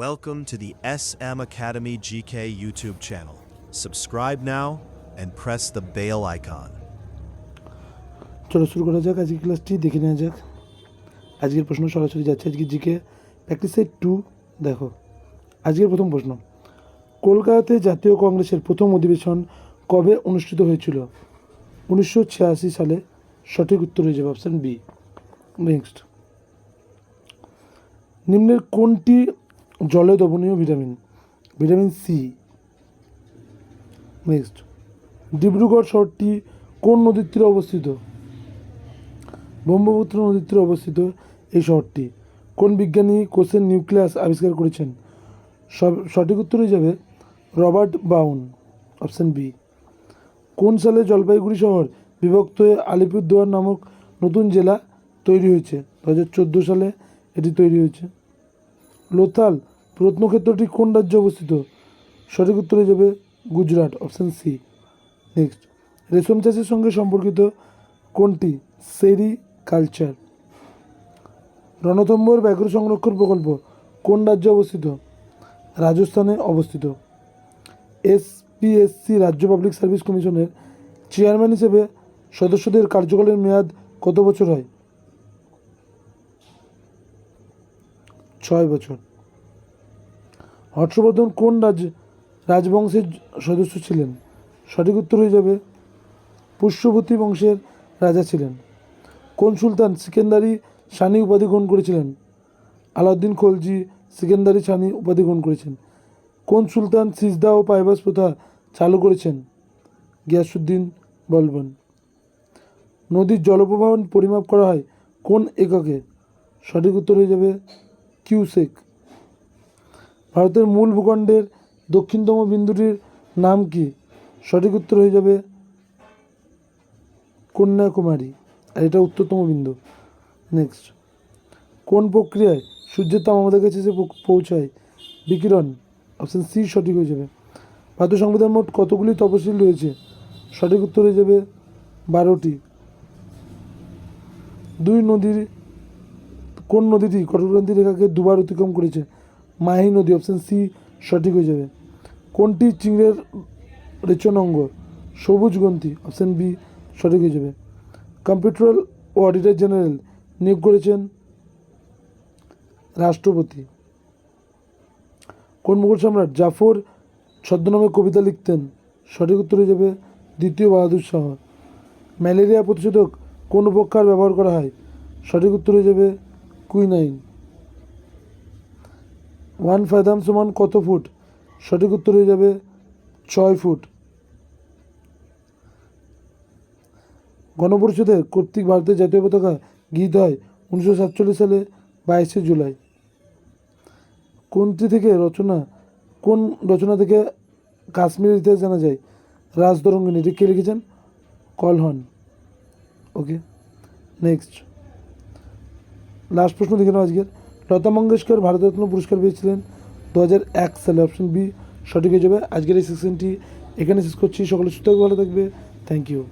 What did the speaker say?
Welcome to the SM Academy GK YouTube channel. Subscribe now and press the bell icon. চলো শুরু করা যাক আজকের ক্লাসটি দেখে নেওয়া যাক। আজকের প্রশ্ন সরাসরি যাচ্ছে আজকে জিকে প্র্যাকটিস সেট 2। দেখো আজকের প্রথম প্রশ্ন, কলকাতাতে জাতীয় কংগ্রেসের প্রথম অধিবেশন কবে অনুষ্ঠিত হয়েছিল? 1986 সালে। সঠিক উত্তর হয়ে যাবে অপশান বি। নেক্সট, নিম্নের কোনটি জলে দ্রবণীয় vitamin? Vitamin C. Next, Dibrugarh শহরটি কোন নদীর তীরে অবস্থিত? ব্রহ্মপুত্র নদীর তীরে অবস্থিত এই শহরটি। কোন বিজ্ঞানী কোষের নিউক্লিয়াস আবিষ্কার করেছেন? সঠিক উত্তর হয়ে যাবে রবার্ট ব্রাউন, অপশান বি। কোন সালে জলপাইগুড়ি শহর বিভক্ত হয়ে আলিপুরদুয়ার নামক নতুন জেলা তৈরি হয়েছে? 2014 সালে এটি তৈরি হয়েছে। লোথাল প্রত্নক্ষেত্রটি কোন রাজ্যে অবস্থিত? সঠিক উত্তর হয়ে যাবে গুজরাট, অপশান সি। নেক্সট, রেশম চাষের সঙ্গে সম্পর্কিত কোনটি? সেরিকালচার। রণথম্বর ব্যাঘ্র সংরক্ষণ প্রকল্প কোন রাজ্যে অবস্থিত? রাজস্থানে অবস্থিত। এসপিএসসি রাজ্য পাবলিক সার্ভিস কমিশনের চেয়ারম্যান হিসেবে সদস্যদের কার্যকালের মেয়াদ কত বছর হয়? 6 বছর। হর্ষবর্ধন কোন রাজবংশের সদস্য ছিলেন? সঠিক উত্তর হয়ে যাবে পুষ্যভূতি বংশের রাজা ছিলেন। কোন সুলতান সিকেন্দারি সানি উপাধি গ্রহণ করেছিলেন? আলাউদ্দিন খলজি সিকেন্দারি সানি উপাধি গ্রহণ করেছেন। কোন সুলতান সিজদা ও পায়বাস প্রথা চালু করেছেন? গিয়াসুদ্দিন বলবন। নদীর জলপ্রবাহ পরিমাপ করা হয় কোন এককে? সঠিক উত্তর হয়ে যাবে কিউসেক। ভারতের মূল ভূখণ্ডের দক্ষিণতম বিন্দুটির নাম কি? সঠিক উত্তর হয়ে যাবে কন্যাকুমারী, আর এটা উত্তরতম বিন্দু। নেক্সট, কোন প্রক্রিয়ায় সূর্যের তাপ আমাদের কাছে এসে পৌঁছায়? বিকিরণ, অপশান সি সঠিক হয়ে যাবে। ভারতীয় সংবিধান মোট কতগুলি তফসিল রয়েছে? সঠিক উত্তর হয়ে যাবে 12টি। কোন নদীটি কটকক্রান্তি রেখাকে দুবার অতিক্রম করেছে? মাহি নদী, অপশান সি সঠিক হয়ে যাবে। কোনটি চিংড়ের রেচন অঙ্গ? সবুজ গ্রন্থি, অপশান বি সঠিক হয়ে যাবে। কম্পিউটার ও অডিটর জেনারেল নিয়োগ করেছেন রাষ্ট্রপতি। কোন মুঘল সম্রাট জাফর ছদ্মনামে কবিতা লিখতেন? সঠিক উত্তর হয়ে যাবে দ্বিতীয় বাহাদুর শাহ। ম্যালেরিয়া প্রতিষেধক কোন উপক্ষার ব্যবহার করা হয়? সঠিক উত্তর হয়ে যাবে কুইনাইন। 1 ফাদাম সমান কত ফুট? সঠিক উত্তর হয়ে যাবে 6 ফুট। গণপরিষদের কর্তৃক ভারতের জাতীয় পতাকা গৃহীত হয় 1947 সালে 22 জুলাই। কোন রচনা থেকে কাশ্মীরের ইতিহাস জানা যায়? রাজতরঙ্গিনী, এটি কে লিখেছেন? কলহন। ওকে, নেক্সট লাস্ট প্রশ্ন দেখে নাও আজকের। লতা মঙ্গেশকর ভারতরত্ন পুরস্কার পেয়েছিলেন 2001 সালে, অপশন বি সঠিক হয়ে যাবে। আজকের এই সেকশনটি এখানে শেষ করছি। সকলে সুস্থ ভালো থাকবে। Thank you.